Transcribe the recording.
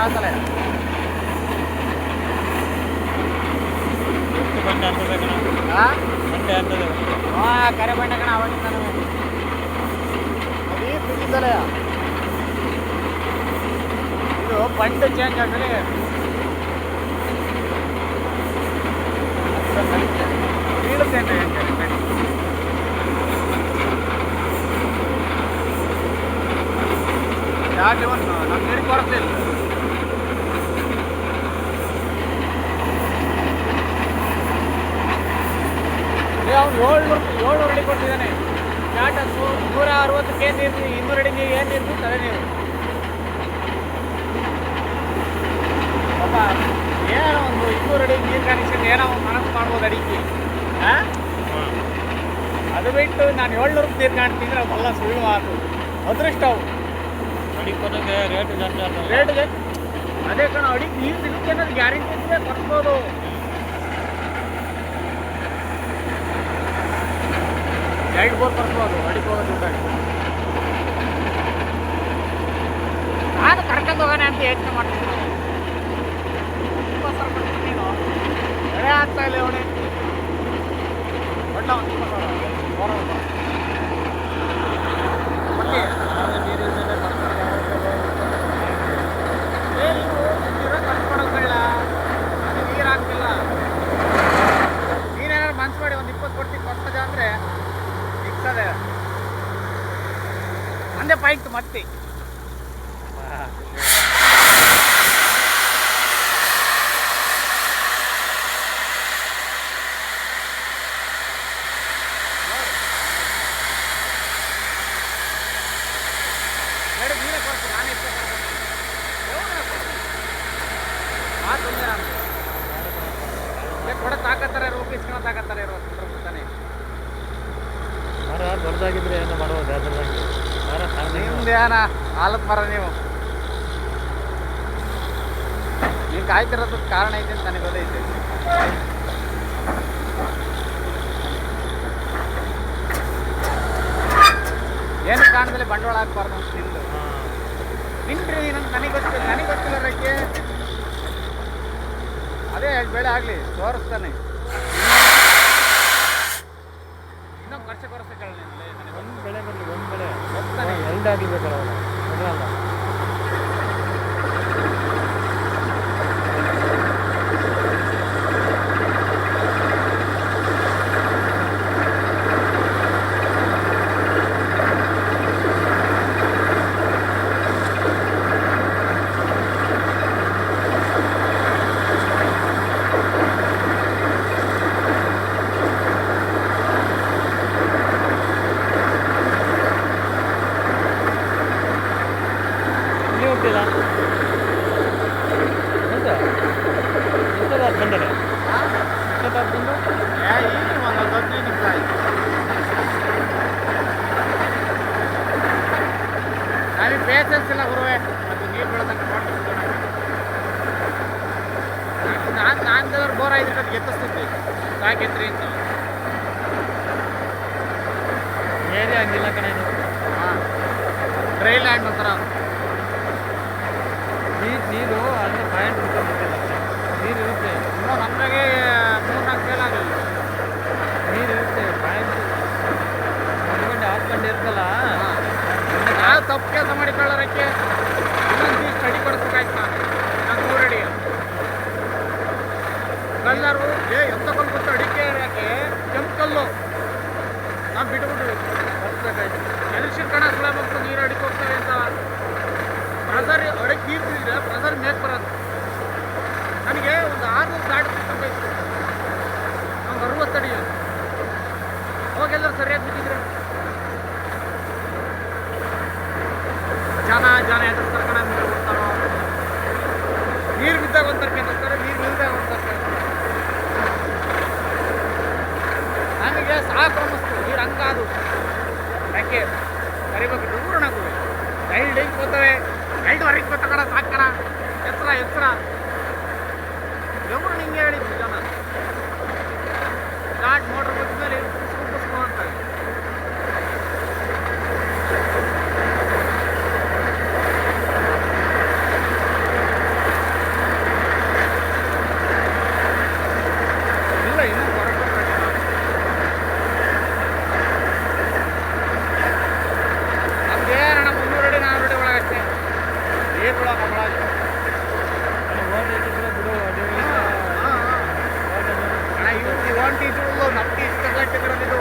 ಆತಲ್ಲ ಬಂಡೆ ಅಂತದೆ ಕಣ, ಬಂಡೆ ಅಂತದೆ. ಕರೆ ಬಂಡೆ ಕಣ ಅವಾಗಿಂದ ಅದೇ ಬಿದ್ದಿದ್ದಲ್ಲ ಇದು ಬಂಡೆ ಚೇಂಜ್ ಆದ್ಮೇಲೆ ಬೀಳುತ್ತೇನೆ ಯಾಕೆ ಒಂದು ನಮ್ಮ ನೀರಿಗೆ ಕೊರತೆ ಇಲ್ಲ. ಅವ್ನು 700 ಅಡಿ ಕೊಟ್ಟಿದ್ದಾನೆ. ಚಾಟ 160 ಕೆ ನೀರು 200 ಅಡಿ ನೀರು ಏನು ನೀರು ತಲೆ ನೀರು ಪಾಪ ಏನೋ ಒಂದು 200 ಅಡಿ ನೀರು ಕನೆಕ್ಷನ್ ಏನೋ ಮನಸ್ಸು ಮಾಡ್ಬೋದು ಅಡಿಕೆ. ಅದು ಬಿಟ್ಟು ನಾನು 700 ನೀರು ಕಾಣ್ತಿದ್ರೆ ಅವೆಲ್ಲ ಸುಳ್ಳು ಮಾತು. ಅದೃಷ್ಟ ಅವು ಅಡಿಕೋದಕ್ಕೆ ರೇಟ್ ಜಾಸ್ತಿ ಆಗ್ತದೆ. ರೇಟ್ ಅದೇ ಕಣ ಅಡಿಗೆ ನೀರು ಸಿಗುತ್ತೆ ಅನ್ನೋದು ಗ್ಯಾರಂಟಿ ಇದ್ರೆ ಬರ್ಬೋದು. ಎರಡು ಬೋರ್ ಬರ್ಬೋದು ಅಡಿಗೆ ಹೋಗೋ ದುಡ್ಡಾಗಿ. ನಾನು ಕರ್ಕೊಂಡು ಹೋಗೋಣ ಅಂತ ಯೋಚನೆ ಮಾಡ್ತೀನಿ. ತುಂಬ ಸಾವಿರ ಕೊಡ್ತೀನಿ ನೀನು ಬೆಳೆ ಆಗ್ತಾ ಇಲ್ಲ ಅವನೇ ಒಟ್ಟ ಒಂದು 20 ಸಾವಿರ ಮತ್ತೆ ನೀರು ಖರ್ಚು ಮಾಡೋದಿಲ್ಲ. ನನಗೆ ನೀರು ಆಗ್ತಿಲ್ಲ. ನೀನೇನಾದ್ರು ಮನ್ಸು ಮಾಡಿ ಒಂದು 20 ಕೊಡ್ತೀನಿ ಕೊಡ್ತದೆ ಅಂದರೆ ಸಿಗ್ತದೆ. ಒಂದೇ ಪಾಯಿಂಟ್ ಮತ್ತೆ ಎರಡು ನೀರೇ ಕೊಡ್ತೀನಿ. ನಾನೇ ಇಷ್ಟಪಡ್ತೀನಿ ಆ ತೊಂದರೆ ನಾನು ಕೊಡ ತಾಕತ್ತಾರೆ ರೂಪಾಯಿ ಇಸ್ಕೊಳ ತಾಕತ್ತಾರೆ ತಾನೆ. ಮರ ದೊಡ್ಡದಾಗಿದ್ರೆ ಏನು ಮಾಡ್ಬೋದು. ಅದರದಾಗಿ ಮರ ನಿಮ್ದೇನ ಹಾಲತ್ ಮರ ನೀವು ಕಾಯ್ತಿರೋದಕ್ಕೆ ಕಾರಣ ಐತೆ ಅಂತ ನನಗೆ ಗೊತ್ತೈತೆ. ಏನು ಕಾರಣದಲ್ಲಿ ಬಂಡವಾಳ ಹಾಕ್ಬಾರ್ದು ಅಂತ ನಿಂದು ನಿಂತ್ರಿ ನನಗೆ ಗೊತ್ತಿಲ್ಲ ರಕ್ಕೆ ಅದೇ ಬೆಳೆ ಆಗಲಿ ತೋರಿಸ್ತಾನೆ. ಇನ್ನೊಂದು ವರ್ಷ ಕೊಡಿಸ್ಬೇಕಲ್ಲ ನನಗೆ ಒಂದು ಬೆಳೆ ಬರಲಿ, ಒಂದು ಬೆಳೆ ಗೊತ್ತಾನೆ ಎರಡು ಆಗಿರ್ಬೇಕಲ್ಲ ಅವಾಗ ಅದಲ್ಲ. ಬಂದರೆ ನನಗೆ ಪೇಷನ್ಸ್ ಇಲ್ಲ ಗುರುವೆ. ಅದು ನೀರು ಬೆಳೆದಂಗೆ ನಾನು ಬೋರ್ ಆಗಿದ್ರೆ ಅದು ಎತ್ತಿಸ್ತಿದ್ದೆ ಸಾಕೆತ್ರಿ ಅಂತ. ಏರಿಯಾ ಹಂಗಿಲ್ಲ ಕಣ ಇದು. ಹಾಂ ಡ್ರೈ ಲ್ಯಾಂಡ್ ಒಂಥರ ನೀರು ಅಂದರೆ ಪಾಯಿಂಟ್ ಬಿಟ್ಟಿಲ್ಲ. ನೀರು ಇರುತ್ತೆ ಇನ್ನೂ ನಮಗೆ 3-4 ಫೇಲ್ ಆಗಲಿಲ್ಲ. ನೀರು ಇರುತ್ತೆ ಪಾಯಿಂಟ್ ಮಲ್ಕೊಂಡು ಹಾಕ್ಕೊಂಡು ಇರ್ತಲ್ಲ. ನಾವು ತಪ್ಪು ಕೆಲಸ ಮಾಡಿಕೊಳ್ಳೋರಕ್ಕೆ ಇನ್ನೊಂದು ಇಷ್ಟು ಅಡಿ ಕೊಡಿಸ್ಬೇಕಾಯ್ತು. ನಾನು 3 ಅಡಿ ಕಲ್ಲರು ಎಂತ ಕಲ್ಲು ಗೊತ್ತು ಅಡಿಕೆ ಯಾಕೆ ಕೆಂಪು ಕಲ್ಲು ನಾವು ಬಿಟ್ಬಿಟ್ವಿ ಬರ್ಸ್ಬೇಕಾಯ್ತು. ಎಲೆಕ್ಷನ್ ಕಣ ಸ್ಲಾಬ್ ಹೋಗ್ತು ನೀರು ಅಡಿಕೆ ಹೋಗ್ತವೆ ಅಂತ ಪ್ರೆಸರ್ ಅಡಿಕೆ ನೀರು ಬಿದ್ದರೆ ಪ್ರೆಸರ್ ಮೇಕ್ ಬರೋದು. ನನಗೆ ಒಂದು 600 ದಾಟಬೇಕಾಯ್ತು. ನಮ್ಗೆ 60 ಅಡಿ ಅವಾಗೆಲ್ಲರೂ ಸರಿಯಾಗಿ ಬಿದ್ದಿದ್ರೆ ಜನ ಎದುರ್ತಾರೆ ಕಣ ನೀರು ಬಿಡ್ತಾರೋ. ನೀರು ಬಿದ್ದಾಗ ಒಂದು ತರ್ಕ ಎದುರ್ತಾರೆ, ನೀರು ನಿಲ್ದಾಗ ಒಂದು ತರ್ಕ. ನನಗೆ ಸಾಕು ಅನ್ನಿಸ್ತು ನೀರು ಹಂಗಾದು ಯಾಕೆ ಕರಿಬೇಕು ದೂರ ನಗುವೆ ಗೈಡ್ ಕೂತವೆ. 2:30 ಕೂತ ಕಣ ಸಾಕಣ ಎತ್ತರ ಎವರು ನಿಂಗೆ ಹೇಳಿದ್ದು ಜನ ಘಾಟ್ ಮೋಟ್ರ್ ಬಂದ್ಮೇಲೆ ಕುಸ್ಕೋ ಅಂತಾರೆ. ಓಟ್ ಇಟ್ಟಿದ್ರೆ ಬಿಡು ಅದು ಅಣ್ಣ ಇವ್ರಿಗೆ ವಾಂಟೇಜ್ ನಮ್ಗೆ ಇಷ್ಟ ಗಂಟೆಗಳಲ್ಲಿ ಇದು